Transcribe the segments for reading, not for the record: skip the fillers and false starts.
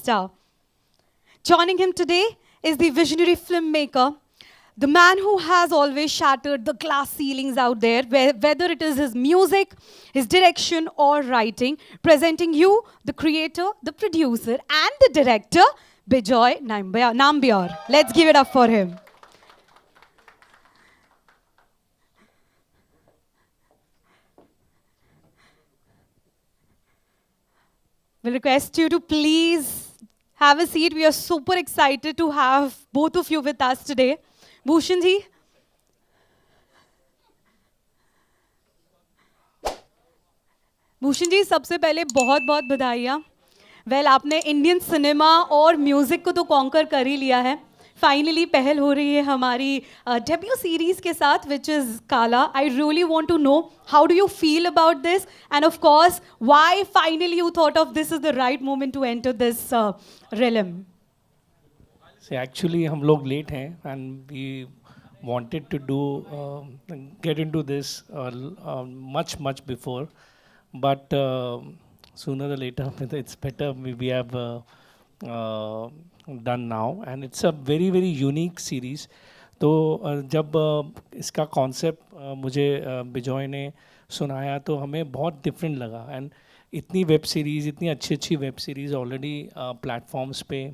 Hotstar. Joining him today is the visionary filmmaker, the man who has always shattered the glass ceilings out there, whether it is his music, his direction, or writing, presenting you, the creator, the producer, and the director, Bejoy Nambiar. Let's give it up for him. We'll request you to please have a seat. We are super excited to have both of you with us today. Bhushan ji, Bhushan ji सबसे पहले बहुत बहुत बधाइयाँ well आपने Indian cinema और music को तो conquer कर ही लिया है फाइनली पहल हो रही है हमारी डेब्यू सीरीज़ के साथ which is Kaala I really want to know how do you feel about this and of course why finally you thought of this is the right moment to enter this realm actually हम लोग late हैं and we wanted to do get into this much before but sooner or later it's better we have done now and it's a very unique series तो जब इसका concept मुझे बिजॉय ने सुनाया तो हमें बहुत डिफरेंट लगा एंड इतनी वेब सीरीज़ इतनी अच्छी वेब सीरीज़ ऑलरेडी प्लेटफॉर्म्स पे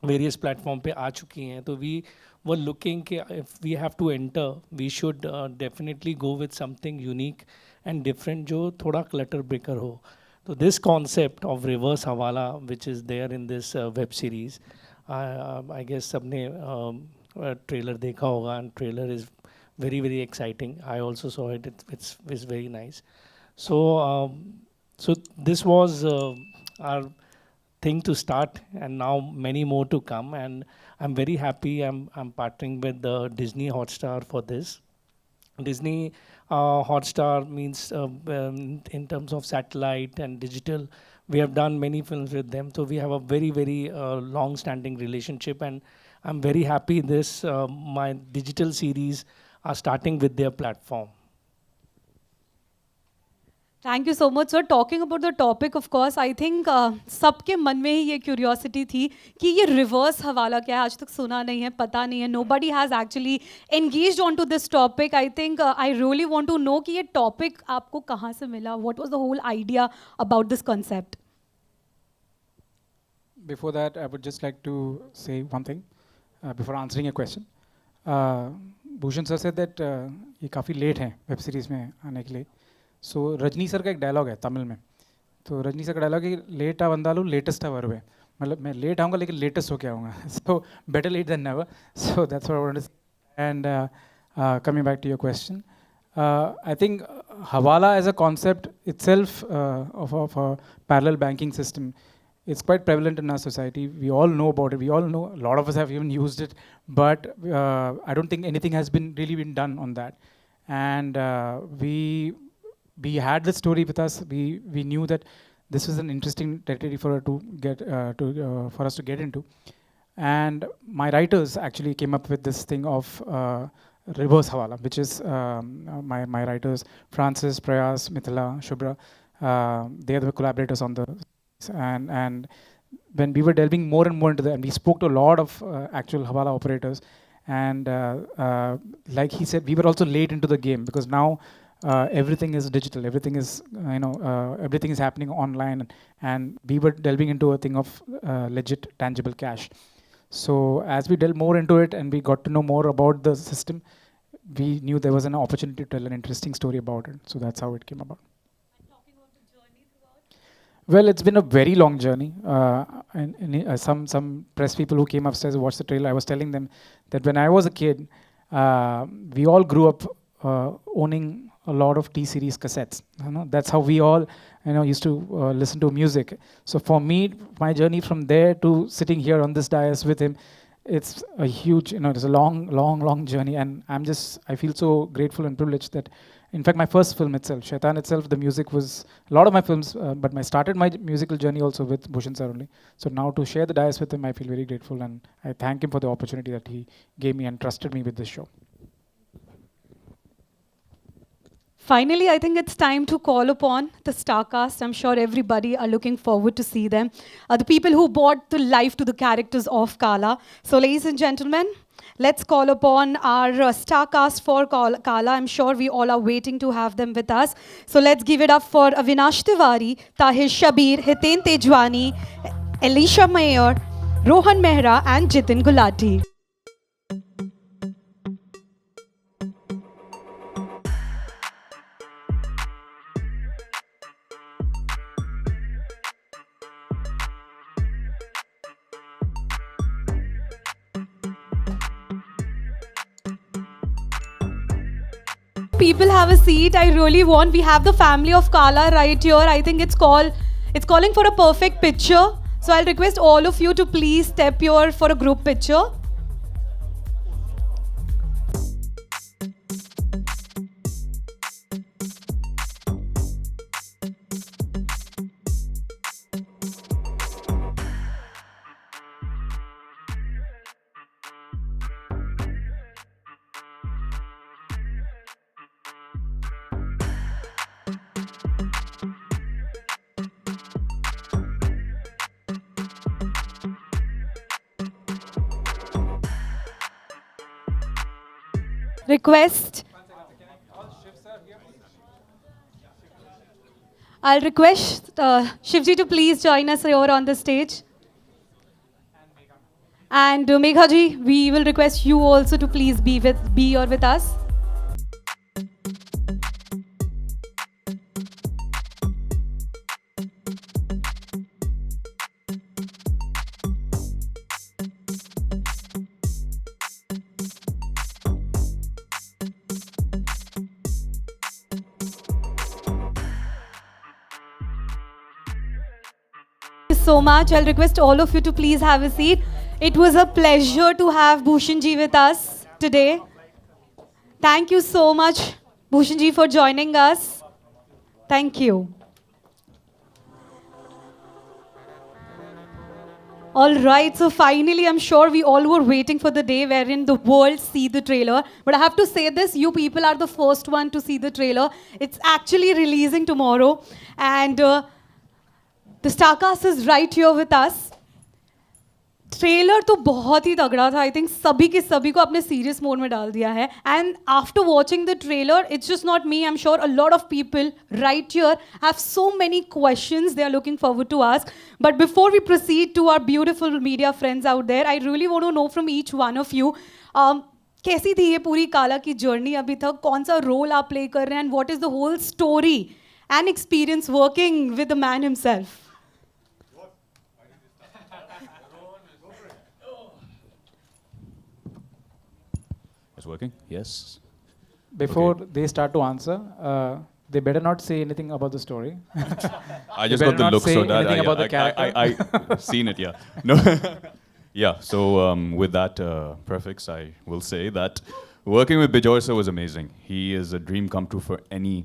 वेरियस प्लेटफॉर्म पे आ चुकी हैं तो वी वर लुकिंग कि if we have to enter we should definitely go with something unique and different जो थोड़ा क्लटर ब्रेकर हो तो this concept of reverse hawala which is there in this web series I guess सबने trailer देखा होगा and trailer is very exciting. I also saw it. It's very nice. So this was our thing to start, and now many more to come. And I'm very happy. I'm partnering with Disney Hotstar for this. Disney Hotstar means in terms of satellite and digital, we have done many films with them. So we have a very long-standing relationship, and I'm very happy this my digital series are starting with their platform. Thank you so much sir talking about the topic of course I think सबके मन में ही ये curiosity थी कि ये reverse हवाला क्या है आज तक सुना नहीं है पता नहीं है nobody has actually engaged on to this topic I think I really want to know कि ये टॉपिक आपको कहाँ से मिला what was the whole idea about this concept Before that, I would just like to say one thing before answering your question. Bhushan sir said that ये काफ़ी late हैं web series में आने के लिए सो रजनी सर का एक डायलॉग है तमिल में तो रजनी सर का डायलॉग है लेट आ बंदा लो लेटेस्ट आ वर्ब है मतलब मैं लेट आऊँगा लेकिन लेटेस्ट होके आऊँगा so better late than never so that's what I want to say and coming back to your question I think Hawala as a concept itself of a parallel banking system, it's quite prevalent in our society. We all know about it. We all know, a lot of us have even used it, but I don't think anything has really been done on that. And we had the story with us. We knew that this was an interesting territory for us to get into. And my writers actually came up with this thing of reverse Hawala, which is my writers, Francis, Prayas, Mithila, Shubhra. They are the collaborators on the and when we were delving more and more into that, and we spoke to a lot of actual Hawala operators, and like he said, we were also late into the game because now everything is digital, everything is everything is happening online, and we were delving into a thing of legit tangible cash. So as we delved more into it and we got to know more about the system, we knew there was an opportunity to tell an interesting story about it. So that's how it came about. Well, it's been a very long journey. And some press people who came upstairs to watch the trailer, I was telling them that when I was a kid, we all grew up owning a lot of T-series cassettes. That's how we all used to listen to music. So for me, my journey from there to sitting here on this dais with him, it's a huge, it's a long journey. And I feel so grateful and privileged that, in fact, my first film itself, Shaitan itself, the music was, a lot of my films, but I started my musical journey also with Bhushan sir only. So now to share the dais with him, I feel very grateful, and I thank him for the opportunity that he gave me and trusted me with this show. Finally, I think it's time to call upon the star cast. I'm sure everybody are looking forward to see them. The people who brought the life to the characters of Kaala. So, ladies and gentlemen, let's call upon our star cast for Kaala. I'm sure we all are waiting to have them with us. So, let's give it up for Avinash Tiwary, Taher, Shabbir, Hiten Tejwani, Elisha Mayor, Rohan Mehra, and Jitin Gulati. People have a seat. I really want. We have the family of Kaala right here. I think it's calling for a perfect picture. So I'll request all of you to please step here for a group picture. I'll request Shivji to please join us here on the stage. And Megha ji, we will request you also to please be here with us. So much. I'll request all of you to please have a seat. It was a pleasure to have Bhushan ji with us today. Thank you so much, Bhushan ji, for joining us. Thank you. All right, so finally, I'm sure we all were waiting for the day wherein the world see the trailer. But I have to say this, you people are the first one to see the trailer. It's actually releasing tomorrow. And the starcast is right here with us. Trailer तो बहुत ही तगड़ा था. I think सभी के सभी को अपने serious mode में डाल दिया है. And after watching the trailer, it's just not me, I am sure a lot of people right here have so many questions they are looking forward to ask. But before we proceed to our beautiful media friends out there, I really want to know from each one of you, कैसी थी ये पूरी काला की journey अभी तक? कौन सा रोल आप प्ले कर रहे हैं? And what is the whole story and experience working with the man himself? It's working? Yes. Before Okay. they start to answer, they better not say anything about the story. I just better got the not look, say so that anything about the character. I seen it, yeah. No, yeah. So with that prefix, I will say that working with Bejoy sir was amazing. He is a dream come true for any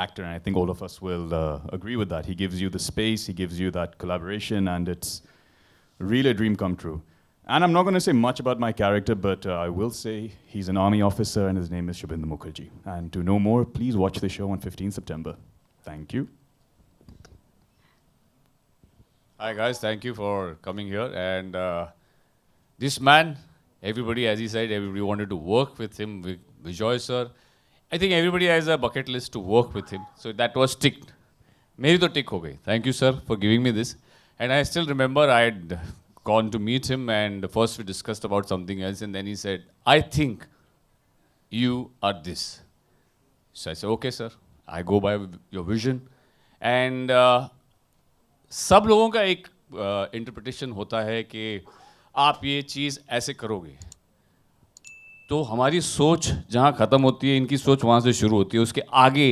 actor, and I think all of us will agree with that. He gives you the space, he gives you that collaboration, and it's really a dream come true. And I'm not going to say much about my character, but I will say he's an army officer and his name is Shabbir Mukherjee. And to know more, please watch the show on 15 September. Thank you. Hi guys, thank you for coming here. And this man, everybody, as he said, everybody wanted to work with him, with Bejoy sir. I think everybody has a bucket list to work with him. So that was ticked. Meri to tick ho gayi. Thank you sir for giving me this. And I still remember I had gone to meet him, and first we discussed about something else, and then he said, I think you are this. So I said, okay sir, I go by your vision. And सब लोगों का एक interpretation होता है कि आप ये चीज़ ऐसे करोगे. तो हमारी सोच जहाँ ख़त्म होती है, इनकी सोच वहाँ से शुरू होती है. उसके आगे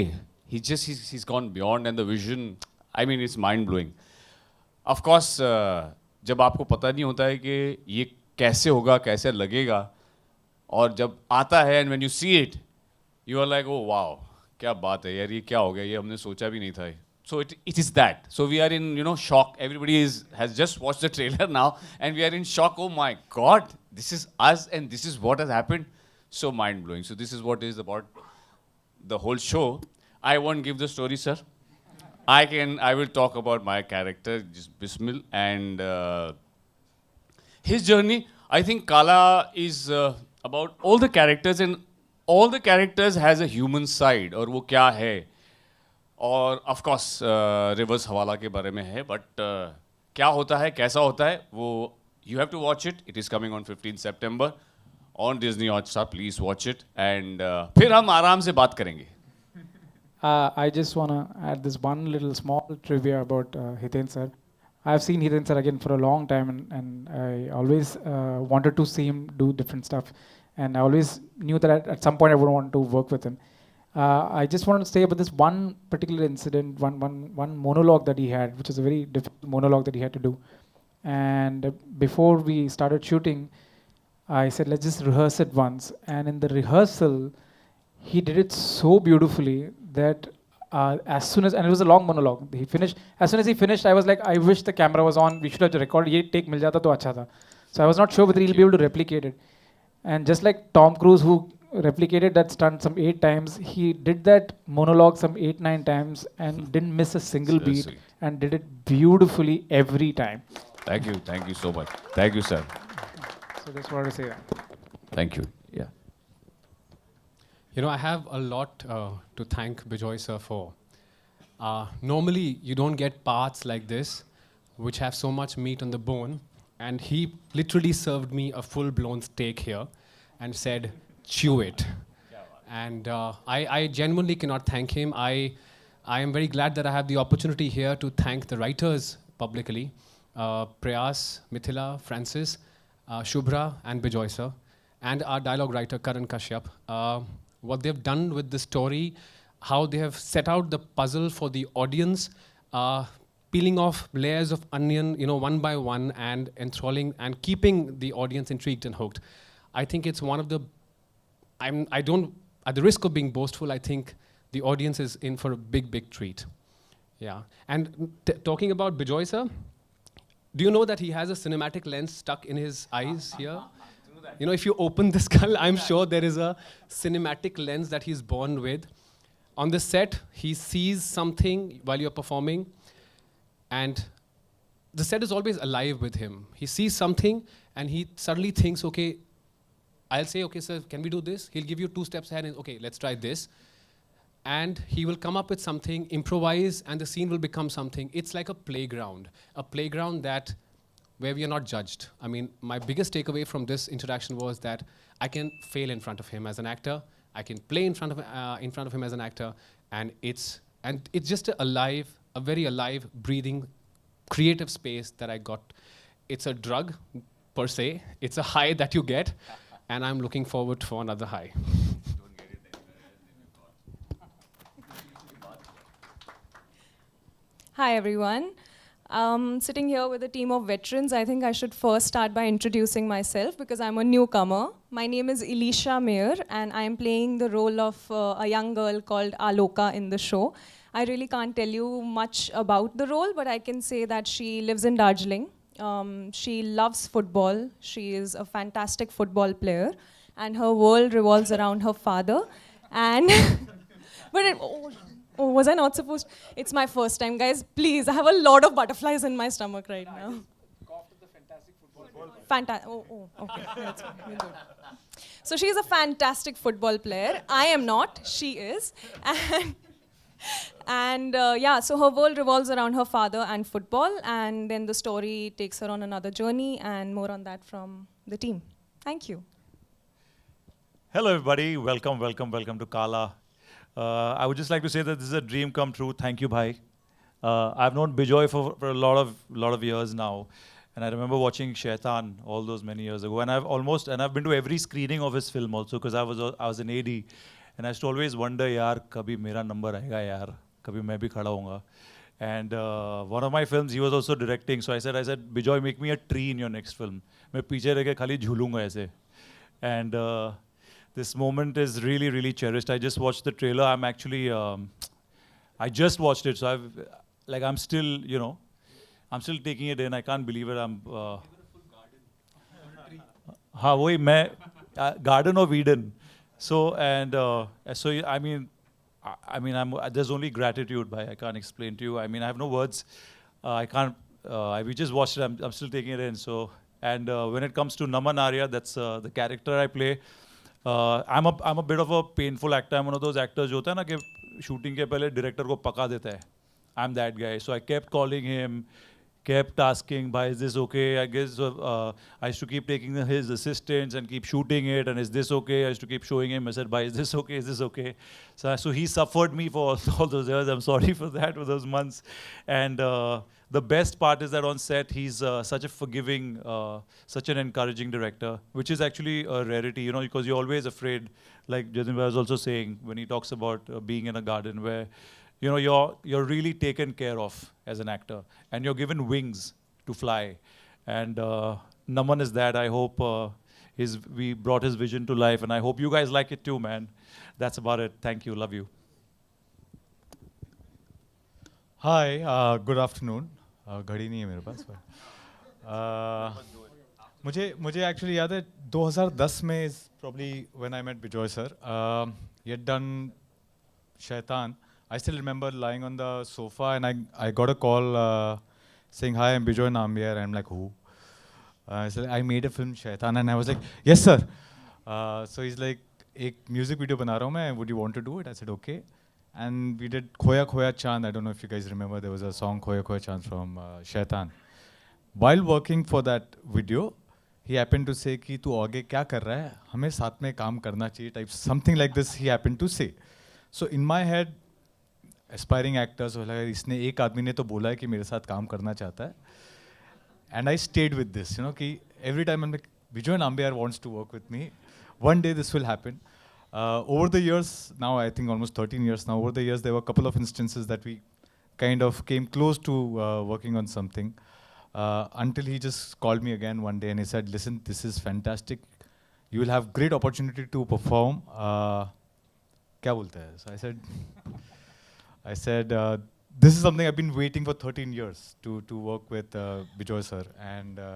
he's gone beyond, and the vision, I mean, it's mind blowing. Of course, जब आपको पता नहीं होता है कि ये कैसे होगा, कैसे लगेगा, और जब आता है, and when you see it, you are like, oh wow, क्या बात है यार, ये क्या हो गया, ये हमने सोचा भी नहीं था. So it is that. So we are in, shock. Everybody has just watched the trailer now, and we are in shock. Oh my God, this is us, and this is what has happened. So mind blowing. So this is what is about the whole show, I won't give the story, sir. I will talk about my character, just Bismil, and his journey. I think Kaala is about all the characters, and all the characters has a human side. और वो क्या है? और of course reverse हवाला के बारे में है, but क्या होता है, कैसा होता है, वो you have to watch it. It is coming on 15 September on Disney Hotstar. Please watch it, and फिर हम आराम से बात करेंगे. I just want to add this one little small trivia about Hiten sir. I've seen Hiten sir again for a long time, and I always wanted to see him do different stuff. And I always knew that at some point I would want to work with him. I just wanted to say about this one particular incident, one monologue that he had, which is a very difficult monologue that he had to do. And before we started shooting, I said, let's just rehearse it once. And in the rehearsal, he did it so beautifully that as soon as, and it was a long monologue, he finished, as soon as he finished, I was like, I wish the camera was on, we should have recorded, ye take mil jata to acha tha. So I was not sure whether he'll be able to replicate it. And just like Tom Cruise, who replicated that stunt some 8 times, he did that monologue some 8-9 times and didn't miss a single So beat sweet. and did it beautifully every time. Thank you so much. Thank you, sir. So just wanted to say that. Thank you. Yeah. You know, I have a lot to thank Bejoy sir for. Normally, you don't get parts like this, which have so much meat on the bone, and he literally served me a full-blown steak here and said, chew it. And I genuinely cannot thank him. I am very glad that I have the opportunity here to thank the writers publicly, Prayas, Mithila, Francis, Shubhra, and Bejoy sir, and our dialogue writer, Karan Kashyap. What they've done with the story, how they have set out the puzzle for the audience, peeling off layers of onion, you know, one by one, and enthralling and keeping the audience intrigued and hooked. I think it's one of the, I don't, at the risk of being boastful, I think the audience is in for a big, big treat. Yeah. And talking about Bejoy sir, do you know that he has a cinematic lens stuck in his eyes here? You know, if you open the skull, I'm sure there is a cinematic lens that he's born with. On the set, he sees something while you're performing, and the set is always alive with him. He sees something, and he suddenly thinks, okay, I'll say, okay, sir, can we do this? He'll give you 2 steps ahead, and okay, let's try this. And he will come up with something, improvise, and the scene will become something. It's like a playground that where we are not judged. I mean, my biggest takeaway from this interaction was that I can fail in front of him as an actor, I can play in front of him as an actor, and it's just a very alive, breathing, creative space that I got. It's a drug per se. It's a high that you get, and I'm looking forward for another high. Hi, everyone. Sitting here with a team of veterans, I think I should first start by introducing myself because I'm a newcomer. My name is Elisha, and I am playing the role of a young girl called Aloka in the show. I really can't tell you much about the role, but I can say that she lives in Darjeeling. She loves football. She is a fantastic football player, and her world revolves around her father. And Oh, was I not supposed? It's my first time, guys. Please, I have a lot of butterflies in my stomach right now. Okay. That's fine. We're good. So she is a fantastic football player. I am not. She is. And yeah, so her world revolves around her father and football. And then the story takes her on another journey, and more on that from the team. Thank you. Hello, everybody. Welcome to Kaala. I would just like to say that this is a dream come true. Thank you, bhai. I've known Bejoy for a lot of years now, and I remember watching Shaitan all those many years ago. And I've been to every screening of his film also because I was an AD, and I used to always wonder, yaar, kabhi mera number aayega yaar, kabhi main bhi khada hounga. And one of my films, he was also directing. So I said, Bejoy, make me a tree in your next film. मैं पीछे रह के खाली झूलूंगा ऐसे. And this moment is really, really cherished. I just watched the trailer. I'm actually, I just watched it, so I'm still, I'm still taking it in. I can't believe it. Garden of Eden. So I mean, I mean, there's only gratitude, bhai. I can't explain to you. I mean, I have no words. I can't. We just watched it. I'm still taking it in. So, and when it comes to Naman Arya, that's the character I play. I'm a bit of a painful actor. I'm one of those actors जो होता है ना कि shooting के पहले director को पका देता है. I'm that guy. So I kept calling him, kept asking, "Bhai, is this okay?" I guess I used to keep taking his assistants and keep shooting it. And is this okay? I used to keep showing him. I said, "Bhai, is this okay? Is this okay?" So he suffered me for all those years. I'm sorry for that, for those months. And the best part is that on set, he's such a forgiving, such an encouraging director, which is actually a rarity, you know, because you're always afraid, like Jitin was also saying when he talks about being in a garden where, you know, you're really taken care of as an actor, and you're given wings to fly. And Naman is that. I hope we brought his vision to life, and I hope you guys like it too, man. That's about it. Thank you. Love you. Hi, good afternoon. घड़ी नहीं है मेरे पास मुझे actually याद है 2010 में is probably when I met Bejoy sir. He had done Shaitan. I still remember lying on the sofa and I got a call saying, "Hi, I'm Bejoy Nambiar." And I'm like, "Who?" I said, "I made a film Shaitan." And I was like, "Yes sir." So he's like, "एक music video बना रहा हूँ मैं. Would you want to do it?" I said, "Okay." And we did Khoya Khoya Chand. I don't know if you guys remember, there was a song Khoya Khoya Chand from Shaitan. While working for that video, he happened to say कि तू आगे क्या कर रहा है, हमें साथ में काम करना चाहिए, type something like this he happened to say. So in my head, aspiring actors हो लगा इसने एक आदमी ने तो बोला है कि मेरे साथ काम करना चाहता है. And I stayed with this, you know, कि every time I'm like, Bejoy Nambiar wants to work with me. One day this will happen. Over the years, now I think almost 13 years now, over the years there were a couple of instances that we kind of came close to working on something. Until he just called me again one day and he said, "Listen, this is fantastic. You will have great opportunity to perform." क्या बोलता है? So I said, "This is something I've been waiting for 13 years to work with Bejoy sir." And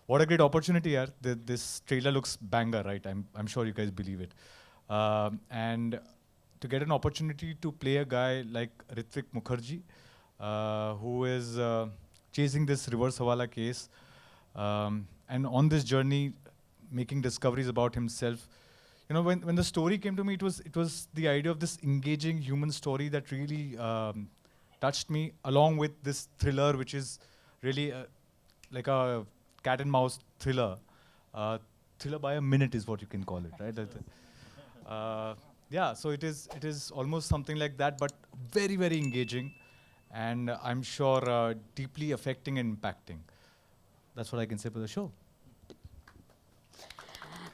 what a great opportunity, yaar. This trailer looks banger, right? I'm sure you guys believe it. And to get an opportunity to play a guy like Ritwik Mukherjee, who is chasing this reverse hawala case, and on this journey making discoveries about himself. You know, when the story came to me, it was the idea of this engaging human story that really touched me, along with this thriller, which is really like a cat and mouse thriller. Thriller by a minute is what you can call it, right? Yeah, so it is almost something like that, but very, very engaging, and I'm sure deeply affecting and impacting. That's what I can say for the show.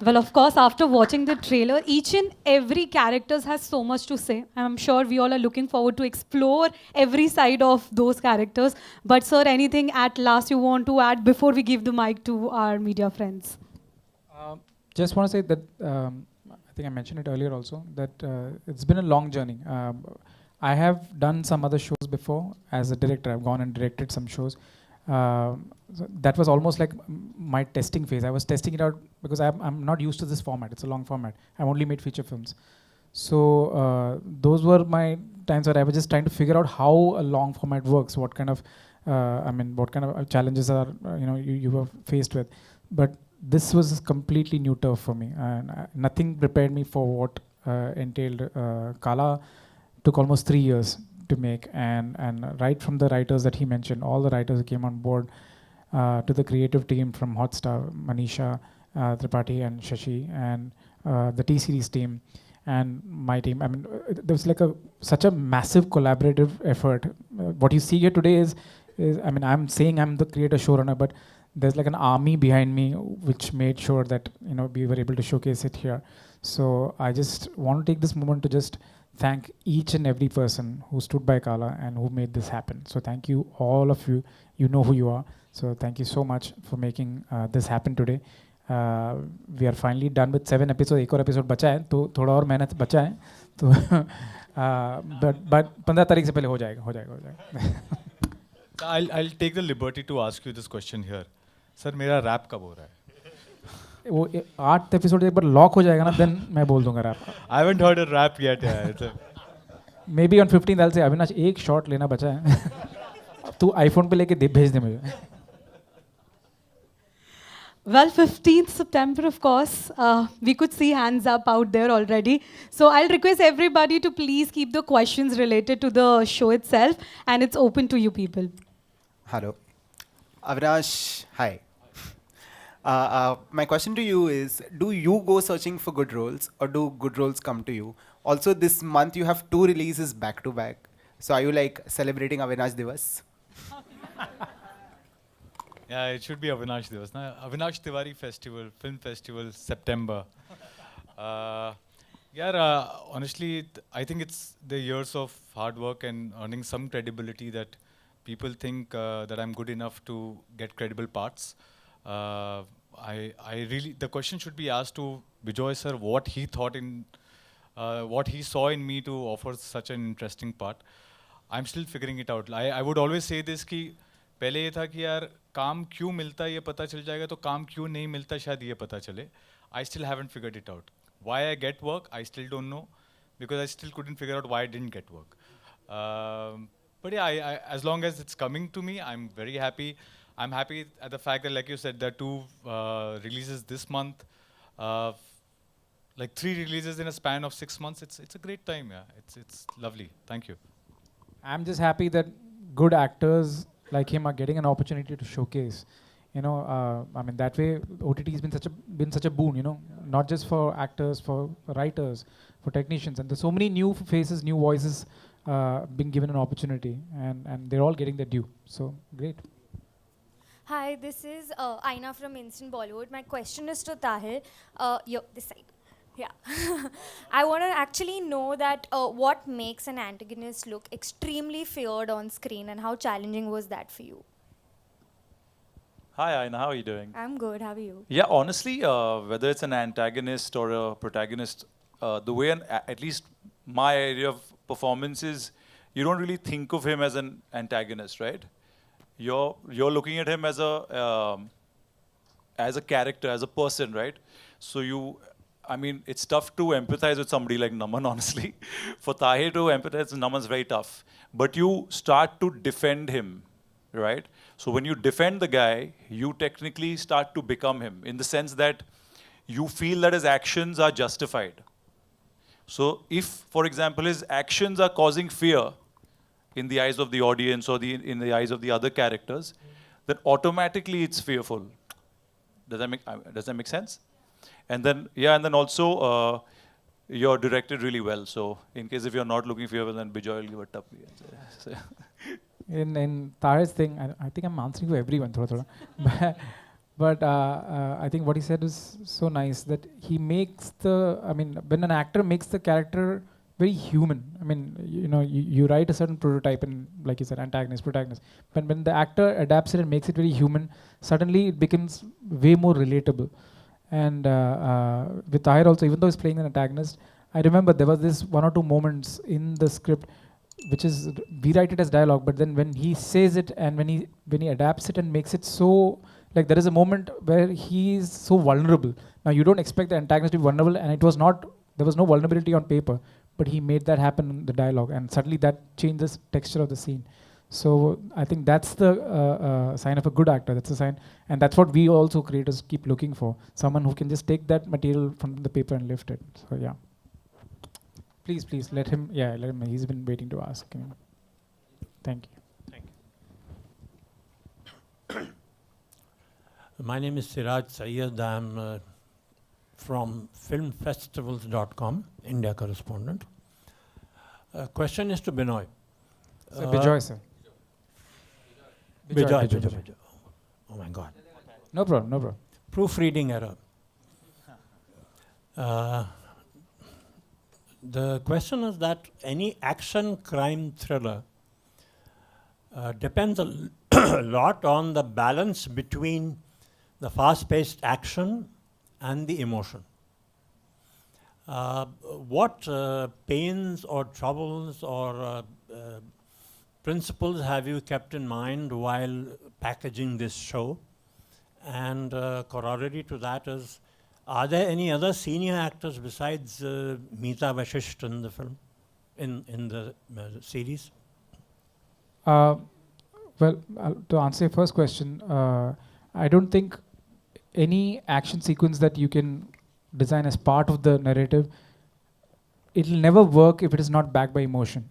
Well, of course, after watching the trailer, each and every character has so much to say. I'm sure we all are looking forward to explore every side of those characters. But sir, anything at last you want to add before we give the mic to our media friends? Just want to say that I think I mentioned it earlier also, that it's been a long journey. I have done some other shows before as a director. I've gone and directed some shows. So that was almost like my testing phase. I was testing it out because I'm not used to this format. It's a long format. I've only made feature films. So those were my times where I was just trying to figure out how a long format works, what kind of, what kind of challenges are, you were faced with. But this was completely new turf for me, and nothing prepared me for what entailed. Kaala took almost 3 years to make, and right from the writers that he mentioned, all the writers who came on board, to the creative team from Hotstar, Manisha, Tripathi and Shashi, and the T-Series team, and my team. I mean, there was like such a massive collaborative effort. What you see here today is I mean, I'm saying I'm the creator showrunner, but there's like an army behind me which made sure that we were able to showcase it here. So I just want to take this moment to just thank each and every person who stood by Kaala and who made this happen. So thank you, all of you. You know who you are. So thank you so much for making this happen today. We are finally done with 7 episodes. एक और episode बचा है, तो थोड़ा और मेहनत बचा है. तो but 15 तारीख से पहले हो जाएगा. I'll take the liberty to ask you this question here. Sir, मेरा rap कब हो रहा है? वो 8 एपिसोड एक बार लॉक हो जाएगा ना, then मैं बोल दूंगा rap. I haven't heard a rap yet. Yeah. Maybe on 15th I'll say Avinash एक shot लेना बचा है. तू iPhone पे लेके भेज दे मुझे. Well, 15th September, of course, we could see hands up out there already. So I'll request everybody to please keep the questions related to the show itself, and it's open to you people. Hello. Avinash, hi. My question to you is, do you go searching for good roles or do good roles come to you? Also, this month you have 2 releases back to back. So are you like celebrating Avinash Divas? Yeah, it should be Avinash Divas. Na? Avinash Tiwary Festival, Film Festival, September. Honestly, I think it's the years of hard work and earning some credibility that people think that I'm good enough to get credible parts. The question should be asked to Bejoy sir, what he thought in, what he saw in me to offer such an interesting part. I'm still figuring it out. I would always say this कि पहले ये था कि यार काम क्यों मिलता है ये पता चल जाएगा तो काम क्यों नहीं मिलता शायद ये पता चले. I still haven't figured it out. Why I get work, I still don't know, because I still couldn't figure out why I didn't get work. But yeah, as long as it's coming to me, I'm very happy. I'm happy at the fact that, like you said, there are 2 releases this month. Like 3 releases in a span of 6 months. It's a great time, yeah. It's lovely. Thank you. I'm just happy that good actors like him are getting an opportunity to showcase. You know, I mean, that way OTT has been such a boon, you know, not just for actors, for writers, for technicians. And there's so many new faces, new voices being given an opportunity, and they're all getting their due. So, great. Hi, this is Aina from Instant Bollywood. My question is to Taher. This side. Yeah. I want to actually know that what makes an antagonist look extremely feared on screen, and how challenging was that for you? Hi, Aina, how are you doing? I'm good. How are you? Yeah, honestly, whether it's an antagonist or a protagonist, the way, at least my area of performance is, you don't really think of him as an antagonist, right? You're looking at him as a character, as a person, right? So I mean, it's tough to empathize with somebody like Naman, honestly. For Taher to empathize with Naman's very tough. But you start to defend him, right? So when you defend the guy, you technically start to become him, in the sense that you feel that his actions are justified. So if, for example, his actions are causing fear in the eyes of the audience or in the eyes of the other characters, then automatically it's fearful. Does that make sense? And then, yeah, and then also, you're directed really well. So in case if you're not looking fearful, then Bejoy will give a tough answer. In Taher's thing, I think I'm answering for everyone, but I think what he said is so nice, that he makes when an actor makes the character very human. I mean, you know, you write a certain prototype, and like you said, antagonist, protagonist. But when the actor adapts it and makes it very human, suddenly it becomes way more relatable. And with Taher also, even though he's playing an antagonist, I remember there was this 1 or 2 moments in the script, which is, we write it as dialogue, but then when he says it and when he adapts it and makes it so, like there is a moment where he is so vulnerable. Now you don't expect the antagonist to be vulnerable, and there was no vulnerability on paper, but he made that happen in the dialogue, and suddenly that changes texture of the scene. So I think that's the sign of a good actor. That's a sign, and that's what we also creators keep looking for. Someone who can just take that material from the paper and lift it. So yeah. Please let him. Yeah, let him. He's been waiting to ask. Thank you. Thank you. My name is Siraj Sayyed. I'm from filmfestivals.com, India correspondent. Question is to Binoy. Bejoy, sir. Bejoy. Oh my God. No problem. Proofreading error. The question is that any action crime thriller depends a lot on the balance between the fast-paced action and the emotion. What pains or troubles or principles have you kept in mind while packaging this show? And corollary to that is, are there any other senior actors besides Meeta Vashisht in the film? in the series? Well, to answer your first question, I don't think any action sequence that you can design as part of the narrative, it'll never work if it is not backed by emotion.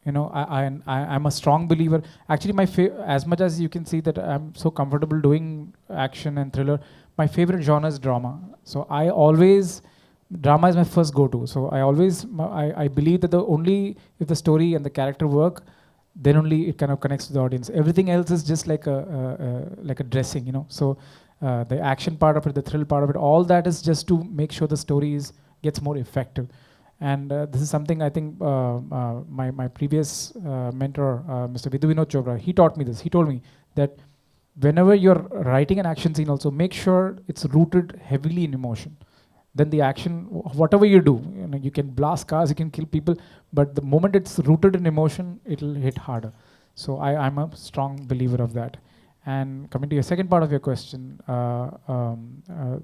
You know, I'm a strong believer. Actually, as much as you can see that I'm so comfortable doing action and thriller, my favorite genre is drama. So drama is my first go-to. So I believe that if the story and the character work, then only it kind of connects to the audience. Everything else is just like a dressing, you know. So the action part of it, the thrill part of it, all that is just to make sure the story gets more effective. And this is something I think my previous mentor, Mr. Vinod Chopra, he taught me this. He told me that whenever you're writing an action scene, also make sure it's rooted heavily in emotion. Then the action, whatever you do, you know, you can blast cars, you can kill people, but the moment it's rooted in emotion, it'll hit harder. So I'm a strong believer of that. And coming to your second part of your question,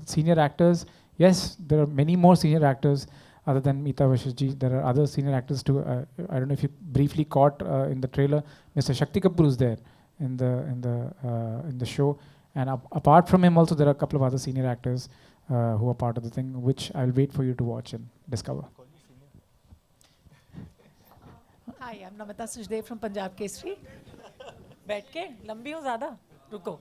senior actors, yes, there are many more senior actors other than Meeta Vashishji. There are other senior actors too. I don't know if you briefly caught in the trailer, Mr. Shakti Kapoor is there in the show. And apart from him also, there are a couple of other senior actors who are part of the thing, which I'll wait for you to watch and discover. Hi, I'm Namita Suchdev from Punjab Kesari. बैठ के लंबी हूँ ज़्यादा रुको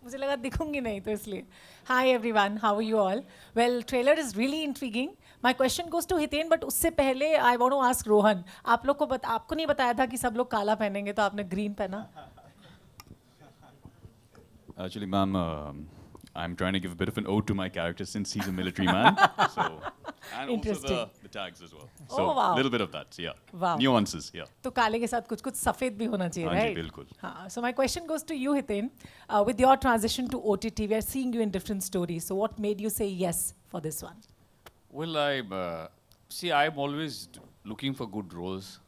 मुझे लगा दिखूंगी नहीं तो इसलिए Hi everyone, how are you all? Well, trailer is really intriguing. My question goes to Hiten, but उससे पहले I want to ask Rohan. आपको नहीं बताया था कि सब लोग काला पहनेंगे तो आपने green पहना? Actually, ma'am, I'm trying to give a bit of an ode to my character since he's a military man. So, and also the tags as well. So, a little bit of that, yeah. Wow. Nuances, yeah. तो काले के साथ कुछ सफेद भी होना चाहिए, हाँ जी, right? बिल्कुल. हाँ. So my question goes to you, Hiten. With your transition to OTT, we are seeing you in different stories. So what made you say yes for this one? Well, I'm always looking for good roles.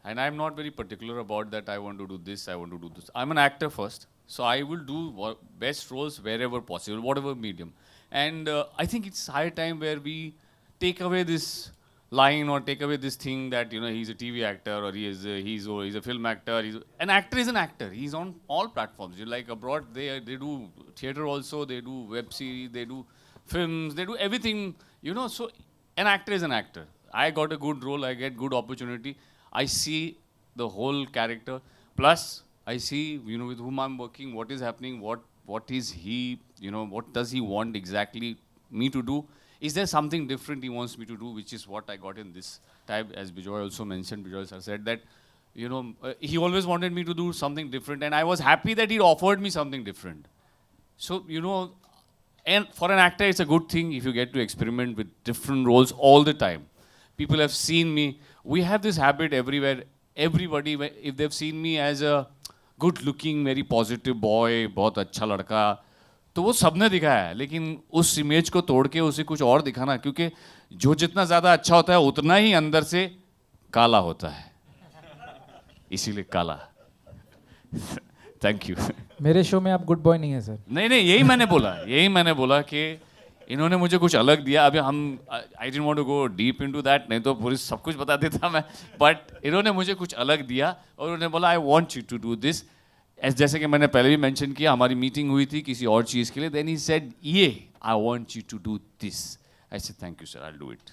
And I'm not very particular about that I want to do this, I want to do this. I'm an actor first. So I will do best roles wherever possible, whatever medium. And I think it's high time where we take away this line or take away this thing that, you know, he's a TV actor or he's a film actor. An actor is an actor. He's on all platforms. You like abroad, they do theater also, they do web series, they do films, they do everything, you know. So an actor is an actor. I got a good role, I get good opportunity. I see the whole character. Plus, I see, you know, with whom I'm working, what is happening, what is he, you know, what does he want exactly me to do? Is there something different he wants me to do, which is what I got in this type, as Bejoy also mentioned. Bejoy sir said that, you know, he always wanted me to do something different, and I was happy that he offered me something different. So, you know, and for an actor, it's a good thing if you get to experiment with different roles all the time. People have seen me. We have this habit everywhere. Everybody, if they've seen me as a good-looking, very positive boy, बहुत अच्छा लड़का, तो वो सबने दिखाया है. लेकिन उस इमेज को तोड़ के उसे कुछ और दिखाना, क्योंकि जो जितना ज़्यादा अच्छा होता है उतना ही अंदर से काला होता है. इसीलिए काला. Thank you. मेरे शो में आप गुड बॉय नहीं है सर. नहीं यही मैंने बोला कि इन्होंने मुझे कुछ अलग दिया. अभी हम I didn't want to go deep into that, नहीं तो पूरी सब कुछ बता देता मैं. बट इन्होंने मुझे कुछ अलग दिया और उन्होंने बोला I want you to do this. जैसे कि मैंने पहले भी मेंशन किया, हमारी मीटिंग हुई थी किसी और चीज़ के लिए. देन ही सेड ये I want you to do this. I said thank you sir, I will do it.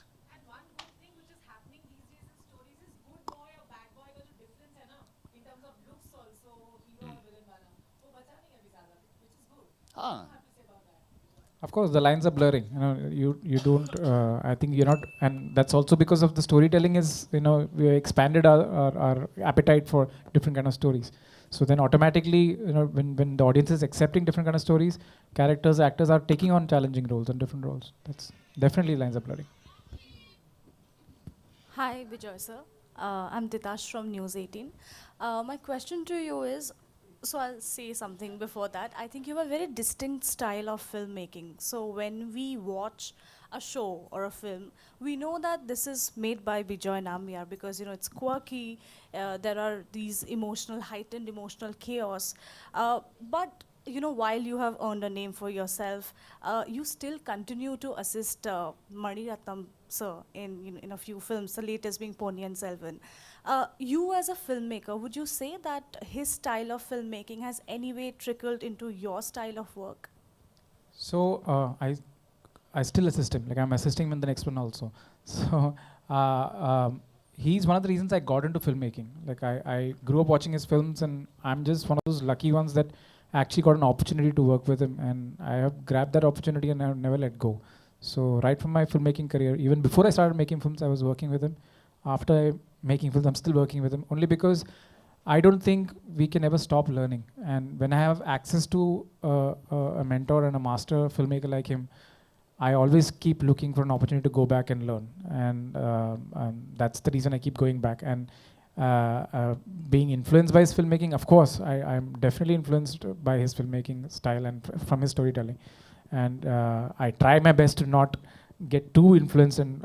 हाँ. Of course, the lines are blurring. You know, you don't. I think you're not, and that's also because of the storytelling is. You know, we expanded our appetite for different kind of stories. So then automatically, you know, when the audience is accepting different kind of stories, characters, actors are taking on challenging roles and different roles. That's definitely lines are blurring. Hi, Bejoy sir. I'm Ditash from News 18. My question to you is, so I'll say something before that. I think you have a very distinct style of filmmaking. So when we watch a show or a film, we know that this is made by Bejoy Nambiar because, you know, it's quirky. There are these heightened emotional chaos. But, you know, while you have earned a name for yourself, you still continue to assist Mani Ratnam sir in a few films, the latest being Ponniyin Selvan. You as a filmmaker, would you say that his style of filmmaking has anyway trickled into your style of work? So I still assist him. Like I'm assisting him in the next one also. So he's one of the reasons I got into filmmaking. Like I grew up watching his films, and I'm just one of those lucky ones that actually got an opportunity to work with him, and I have grabbed that opportunity and I've never let go. So right from my filmmaking career, even before I started making films, I was working with him. After making films, I'm still working with him, only because I don't think we can ever stop learning. And when I have access to a mentor and a master filmmaker like him, I always keep looking for an opportunity to go back and learn. And that's the reason I keep going back. And being influenced by his filmmaking, of course, I'm definitely influenced by his filmmaking style and from his storytelling. And I try my best to not get too influenced and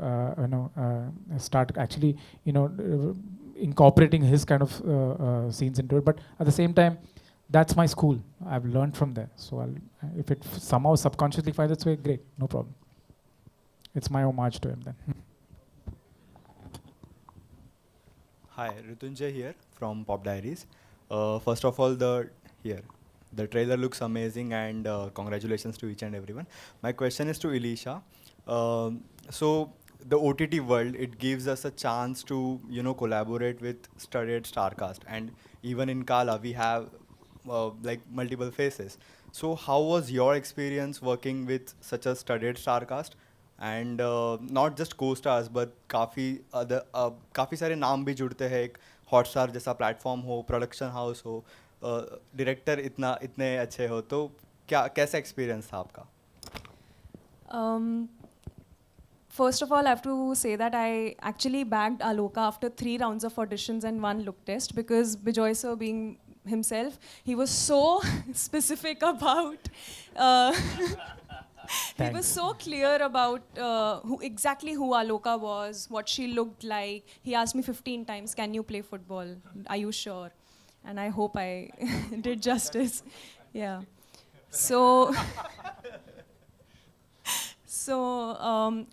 start actually incorporating his kind of scenes into it. But at the same time, that's my school. I've learned from there. So if it somehow subconsciously finds its way, great, no problem. It's my homage to him then. Hi, Ritunjay here from Pop Diaries. First of all, the trailer looks amazing, and congratulations to each and everyone. My question is to Elisha. So the OTT world, it gives us a chance to collaborate with studied star cast, and even in Kaala we have like multiple faces. So how was your experience working with such a studied star cast? And not just co-stars, but काफ़ी सारे नाम भी जुड़ते हैं. एक Hotstar जैसा platform हो, production house हो, डायरेक्टर इतने अच्छे हो, तो कैसा एक्सपीरियंस था आपका? First of all, I have to say that I actually bagged Aloka after 3 rounds of auditions and 1 look test, because Bejoy sir, being himself, he was so specific about he was so clear about exactly who Aloka was, what she looked like. He asked me 15 times, can you play football? Are you sure? And I hope I did justice. Yeah. So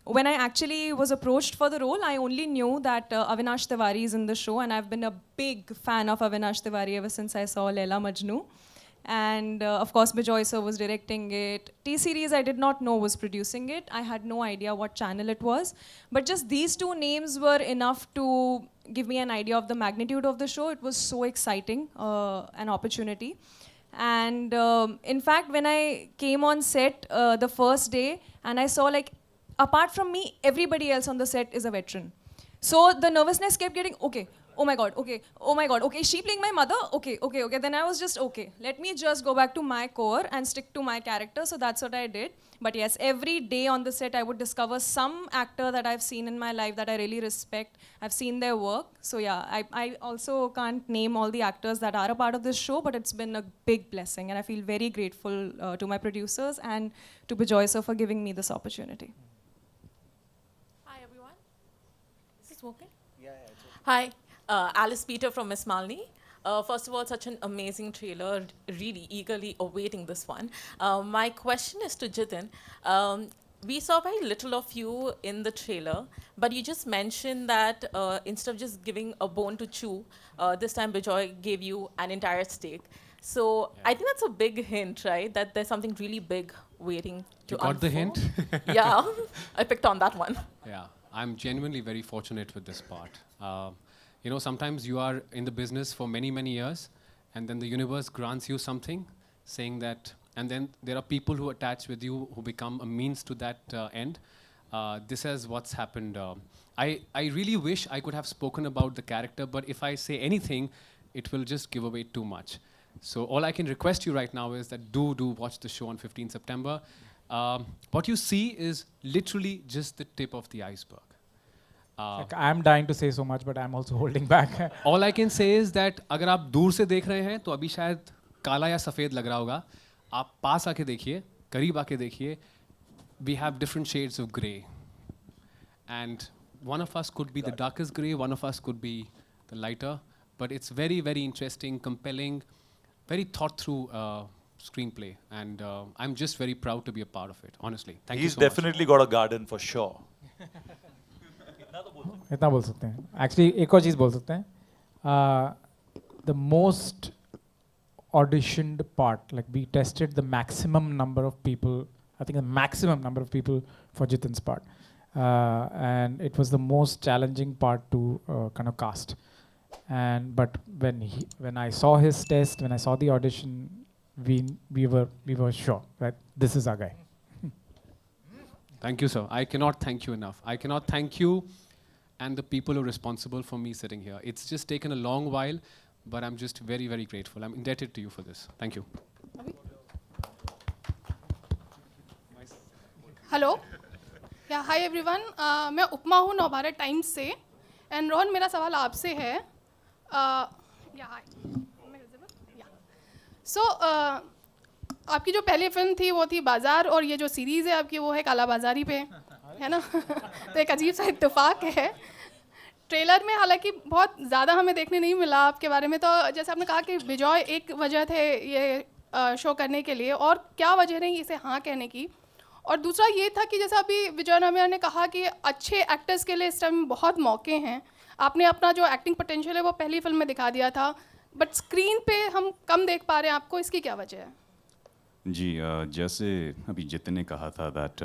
when I actually was approached for the role, I only knew that Avinash Tiwary is in the show, and I've been a big fan of Avinash Tiwary ever since I saw Laila Majnu. And of course, Bejoy sir was directing it. T-Series I did not know was producing it. I had no idea what channel it was. But just these 2 names were enough to give me an idea of the magnitude of the show. It was so exciting, an opportunity. And in fact, when I came on set the first day, and I saw, like, apart from me, everybody else on the set is a veteran. So the nervousness kept getting, okay, oh my God, okay, oh my God, okay, is she playing my mother? Okay. Then I was just, okay, let me just go back to my core and stick to my character. So that's what I did. But yes, every day on the set, I would discover some actor that I've seen in my life that I really respect. I've seen their work. So yeah, I also can't name all the actors that are a part of this show, but it's been a big blessing. And I feel very grateful to my producers and to Bejoy sir for giving me this opportunity. Hi, everyone. Is this working? Yeah, it's okay. Hi, Alice Peter from Miss Malini. First of all, such an amazing trailer. Really eagerly awaiting this one. My question is to Jitin. We saw very little of you in the trailer, but you just mentioned that instead of just giving a bone to chew, this time Bejoy gave you an entire steak. So I think that's a big hint, right? That there's something really big waiting to unfold. You got the hint? Yeah, I picked on that one. Yeah, I'm genuinely very fortunate with this part. Sometimes you are in the business for many, many years, and then the universe grants you something, saying that, and then there are people who attach with you who become a means to that end. This is what's happened. I really wish I could have spoken about the character, but if I say anything, it will just give away too much. So all I can request you right now is that do watch the show on 15 September. What you see is literally just the tip of the iceberg. I'm dying to say so much, but I'm also holding back. All I can say is that अगर आप दूर से देख रहे हैं तो अभी शायद काला या सफ़ेद लग रहा होगा. आप पास आके देखिए, करीब आके देखिए. We have different shades of grey, and one of us could be the darkest grey, one of us could be the lighter. But it's very, very interesting, compelling, very thought-through screenplay, and I'm just very proud to be a part of it. Honestly, thank you so much. He's definitely got a garden for sure. इतना बोल सकते हैं. Actually एक और चीज़ बोल सकते हैं. The most auditioned part, like we tested the maximum number of people, I think the maximum number of people for Jitin's part. And it was the most challenging part to kind of cast. And but when I saw his test, when I saw the audition, we were sure that this is our guy. Thank you, sir. I cannot thank you enough. I cannot thank you and the people who are responsible for me sitting here. It's just taken a long while, but I'm just very, very grateful. I'm indebted to you for this. Thank you. Hello या hi everyone, मैं उपमा हूँ Navbharat times से. And Rohan, मेरा सवाल आपसे है. या हाय सो आपकी जो पहली फिल्म थी वो थी बाज़ार, और ये जो सीरीज़ है आपकी वो है काला बाज़ारी पे, है ना. तो एक अजीब सा इत्तेफाक है. ट्रेलर में हालांकि बहुत ज़्यादा हमें देखने नहीं मिला आपके बारे में. तो जैसे आपने कहा कि बिजॉय एक वजह थे ये शो करने के लिए, और क्या वजह रही इसे हाँ कहने की. और दूसरा ये था कि जैसा अभी विजय नम्बियार ने कहा कि अच्छे एक्टर्स के लिए इस टाइम बहुत मौके हैं. आपने अपना जो एक्टिंग पोटेंशियल है वो पहली फिल्म में दिखा दिया था, बट स्क्रीन पे हम कम देख पा रहे हैं आपको. इसकी क्या वजह है? जी, जैसे अभी जितिन ने कहा था that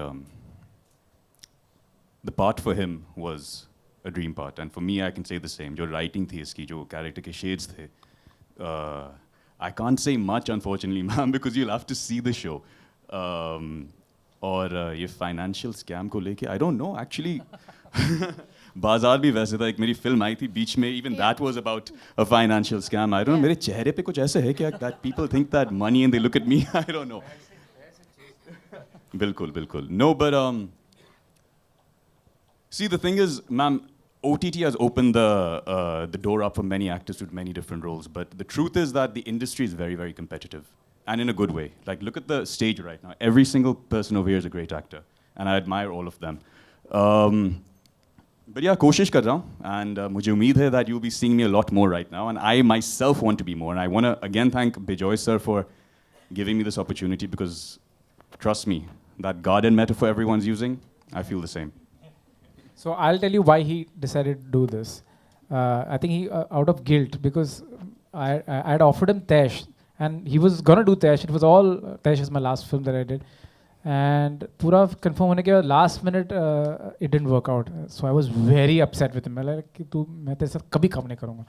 the part for him was a dream part, and for me I can say the same. जो राइटिंग थी इसकी, जो कैरेक्टर के शेड्स थे, I can't say much unfortunately ma'am, because you have to see the show. और ये financial scam को लेके आई डोंट नो एक्चुअली. बाजार भी वैसे था, एक मेरी फिल्म आई थी बीच में, even that was about a financial scam. I don't know, मेरे चेहरे पे कुछ ऐसे है क्या that people think that money and they look at me. I don't know. बिल्कुल बिल्कुल no, but see, the thing is, ma'am, OTT has opened the door up for many actors to many different roles, but the truth is that the industry is very, very competitive, and in a good way. Like, look at the stage right now. Every single person over here is a great actor, and I admire all of them. But yeah, कोशिश कर रहा हूँ, and मुझे उम्मीद है that you'll be seeing me a lot more right now, and I myself want to be more, and I want to again thank Bejoy sir for giving me this opportunity, because trust me, that garden metaphor everyone's using, I feel the same. So I'll tell you why he decided to do this. I think he out of guilt, because I'd offered him Tesh, and he was gonna do Tesh. It was all Tesh is my last film that I did, and पूरा confirm होने के बाद last minute it didn't work out. So I was very upset with him. मैं like कि तू मैं तेरे साथ कभी काम नहीं करूँगा.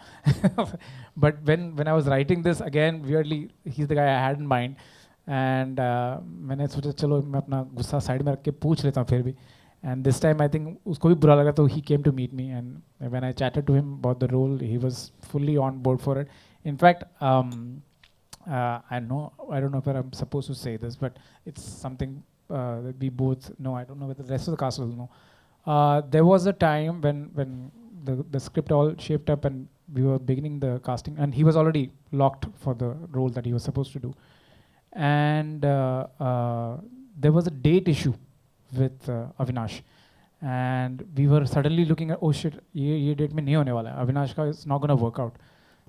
But when I was writing this again, weirdly he's the guy I had in mind, and मैंने सोचा चलो मैं अपना गुस्सा साइड में रख के पूछ लेता हूँ फिर भी. And this time I think उसको भी बुरा लगा, तो he came to meet me, and when I chatted to him about the role, he was fully on board for it. In fact, I don't know if I'm supposed to say this, but it's something that we both know. I don't know whether the rest of the cast will know. There was a time when the script all shaped up and we were beginning the casting, and he was already locked for the role that he was supposed to do. And there was a date issue with Avinash, and we were suddenly looking at, oh shit, ye date mein nahi hone wala hai, Avinash ka is not going to work out.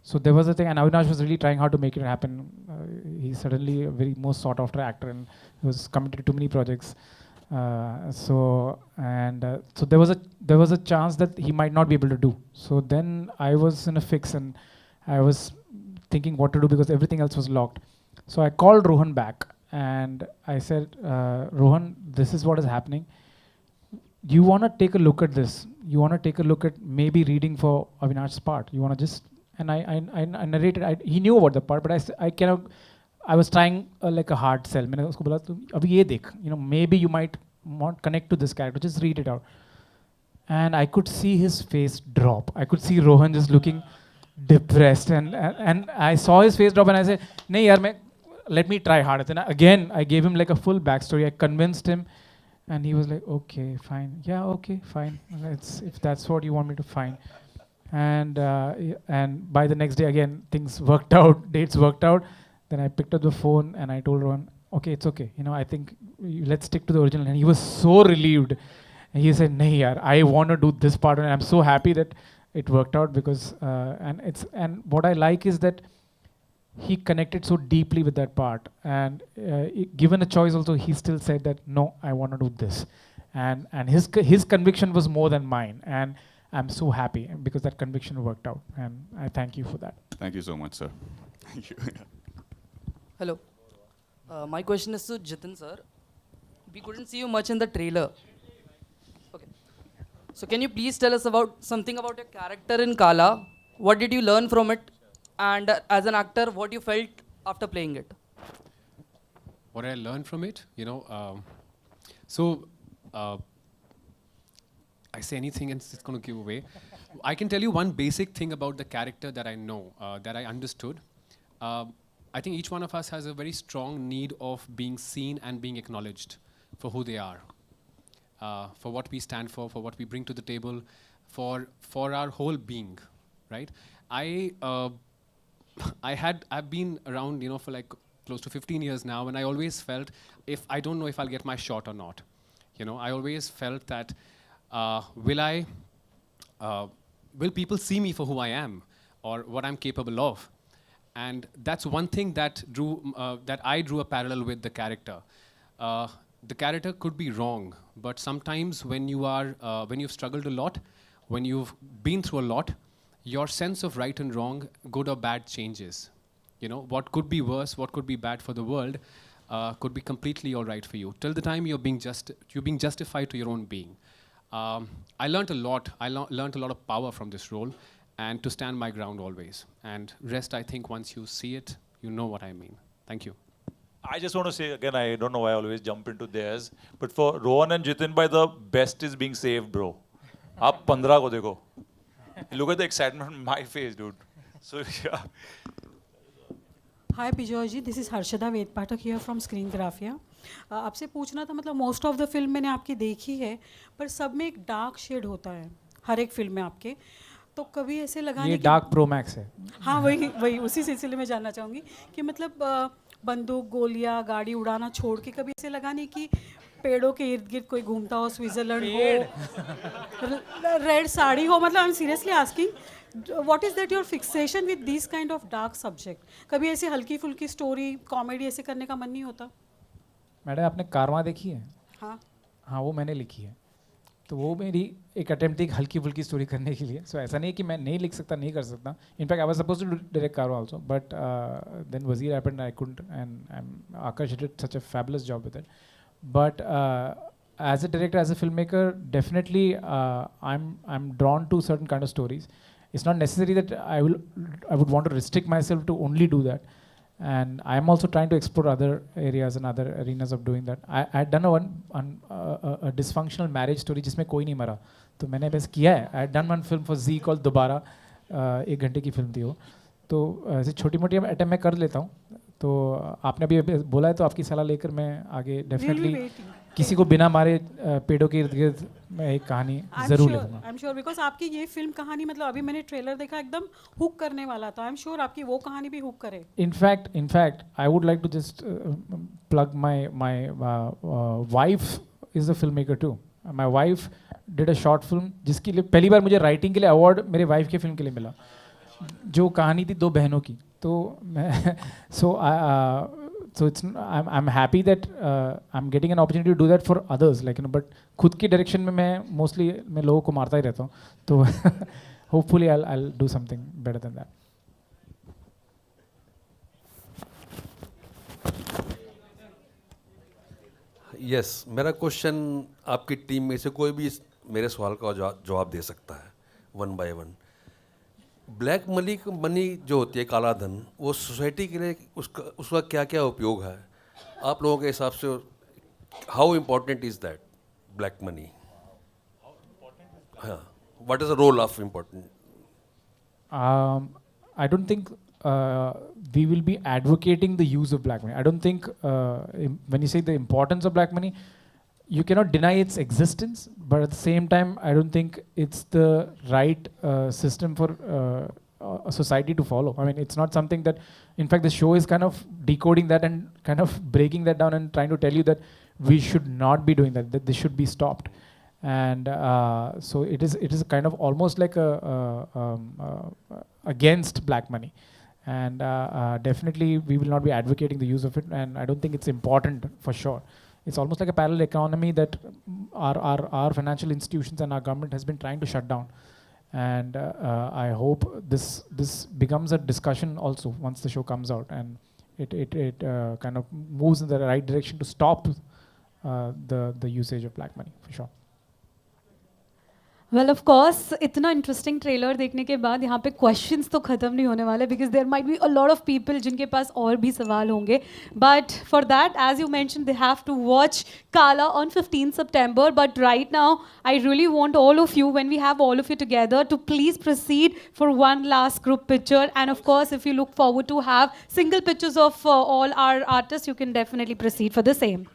So there was a thing, and Avinash was really trying hard to make it happen. He's suddenly a very most sought after actor, and he was committed to too many projects. So there was a chance that he might not be able to do. So then I was in a fix, and I was thinking what to do, because everything else was locked. So I called Rohan back, and I said, Rohan, this is what is happening. You want to take a look at this. You want to take a look at maybe reading for Avinash's part. You want to just, and I narrated. He knew about the part, but I was trying like a hard sell. मैंने उसको बोला तू अभी ये देख, maybe you might want connect to this character. Just read it out. And I could see his face drop. I could see Rohan just looking depressed, and I saw his face drop, and I said, नहीं यार let me try harder. Then again, I gave him like a full backstory. I convinced him, and he was like, okay, fine. Yeah, okay, fine. If that's what you want me to, fine. And by the next day, again, things worked out, dates worked out. Then I picked up the phone and I told Rohan, okay, it's okay. I think let's stick to the original. And he was so relieved. And he said, nahi yaar, I want to do this part. And I'm so happy that it worked out, because, and what I like is that he connected so deeply with that part, and given a choice also, he still said that no, I want to do this. and his conviction was more than mine, and I'm so happy because that conviction worked out, and I thank you for that. Thank you so much, sir. Thank you. Hello. My question is to Jitin sir. We couldn't see you much in the trailer. Okay. So can you please tell us about something about your character in Kaala? What did you learn from it? And as an actor, what you felt after playing it? What I learned from it, I say anything and it's going to give away. I can tell you one basic thing about the character that I know, that I understood. I think each one of us has a very strong need of being seen and being acknowledged for who they are, for what we stand for what we bring to the table, for our whole being, right? I've been around, for like close to 15 years now, and I always felt I don't know if I'll get my shot or not. I always felt that will people see me for who I am or what I'm capable of? And that's one thing that I drew a parallel with the character. The character could be wrong, but sometimes when you've struggled a lot, when you've been through a lot, your sense of right and wrong, good or bad, changes. What could be worse, what could be bad for the world, could be completely all right for you. Till the time you're being justified to your own being. I learned a lot. I learned a lot of power from this role, and to stand my ground always. And rest, I think, once you see it, you know what I mean. Thank you. I just want to say again, I don't know why I always jump into theirs, but for Rohan and Jitin, the best is being saved, bro. Aap 15 ko dekho. Look at the excitement on my face, dude. So yeah. Hi Bejoy ji, this is Harshada Vedpatak here from Screen Graphia. आपसे पूछना था, मतलब most of the film मैंने आपकी देखी है, पर सब में एक डार्क शेड होता है हर एक फिल्म में आपके, तो कभी ऐसे लगा नहीं ये डार्क प्रो मैक्स है. हाँ वही उसी सिलसिले में जानना चाहूँगी कि मतलब बंदूक गोलियाँ गाड़ी उड़ाना छोड़ के कभी ऐसे लगा नहीं कि पेड़ों के इर्द गिर्द कोई घूमता हो, स्विट्जरलैंड हो, रेड साड़ी हो, मतलब I am seriously asking what is that your fixation with this kind of dark subject? कभी ऐसे हल्की फुल्की स्टोरी कॉमेडी ऐसे करने का मन नहीं होता? मैडम आपने कारवां देखी है? हाँ वो मैंने लिखी है, तो वो मेरी एक अटेम्प्ट थी एक हल्की फुल्की स्टोरी करने के लिए. सो ऐसा नहीं है कि मैं नहीं लिख सकता, नहीं कर सकता. In fact I was supposed to direct Karwaan also, but then Wazir happened, I couldn't, and Aakash did such a fabulous job with it. But as a director, as a filmmaker, definitely I'm drawn to certain kind of stories. It's not necessary that I would want to restrict myself to only do that. And I'm also trying to explore other areas and other arenas of doing that. I had done a dysfunctional marriage story जिसमें कोई नहीं मरा, तो मैंने बस किया है. I had done one film for Z called दोबारा, 1 घंटे की फिल्म थी वो. तो ऐसे छोटी मोटी अटेम्प्ट मैं कर लेता हूँ. तो आपने अभी बोला है, तो आपकी सलाह लेकर मैं आगे डेफिनेटली किसी को बिना मारे पेड़ों के इर्द गिर्द मैं एक कहानी जरूर लिखूंगा. आई एम श्योर, बिकॉज आपकी ये फिल्म कहानी, मतलब अभी मैंने ट्रेलर देखा, एकदम हुक करने वाला था. आई एम श्योर आपकी वो कहानी भी हुक करे. In fact I would like to just plug my wife is a film maker too. My wife did a short film जिसके लिए पहली बार मुझे राइटिंग के लिए अवार्ड मेरे वाइफ की फिल्म के लिए मिला, जो कहानी थी 2 बहनों की. तो मैं so I'm happy that I'm getting an opportunity to do that for others, like but खुद की डायरेक्शन में मैं मोस्टली मैं लोगों को मारता ही रहता हूँ, तो hopefully I'll do something better than that. Yes, मेरा क्वेश्चन आपकी टीम में से कोई भी मेरे सवाल का जवाब दे सकता है, 1 by 1. ब्लैक मनी जो होती है, काला धन, वो सोसाइटी के लिए उसका क्या क्या उपयोग है आप लोगों के हिसाब से? How important is that black money? हाँ, what is the role of important? I don't think we will be advocating the use of black money. I don't think when you say the importance of black money, you cannot deny its existence, but at the same time, I don't think it's the right system for a society to follow. I mean, it's not something that, in fact, the show is kind of decoding that and kind of breaking that down and trying to tell you that we should not be doing that this should be stopped. And so it is kind of almost like against black money. And definitely, we will not be advocating the use of it, and I don't think it's important for sure. It's almost like a parallel economy that our financial institutions and our government has been trying to shut down. And I hope this becomes a discussion also once the show comes out, and it kind of moves in the right direction to stop the usage of black money for sure. Well, of course, इतना interesting trailer देखने के बाद यहाँ पे questions तो ख़त्म नहीं होने वाले, because there might be a lot of people जिनके पास और भी सवाल होंगे. But for that, as you mentioned, they have to watch Kaala on 15th September. But right now, I really want all of you, when we have all of you together, to please proceed for one last group picture. And of course, if you look forward to have single pictures of all our artists, you can definitely proceed for the same.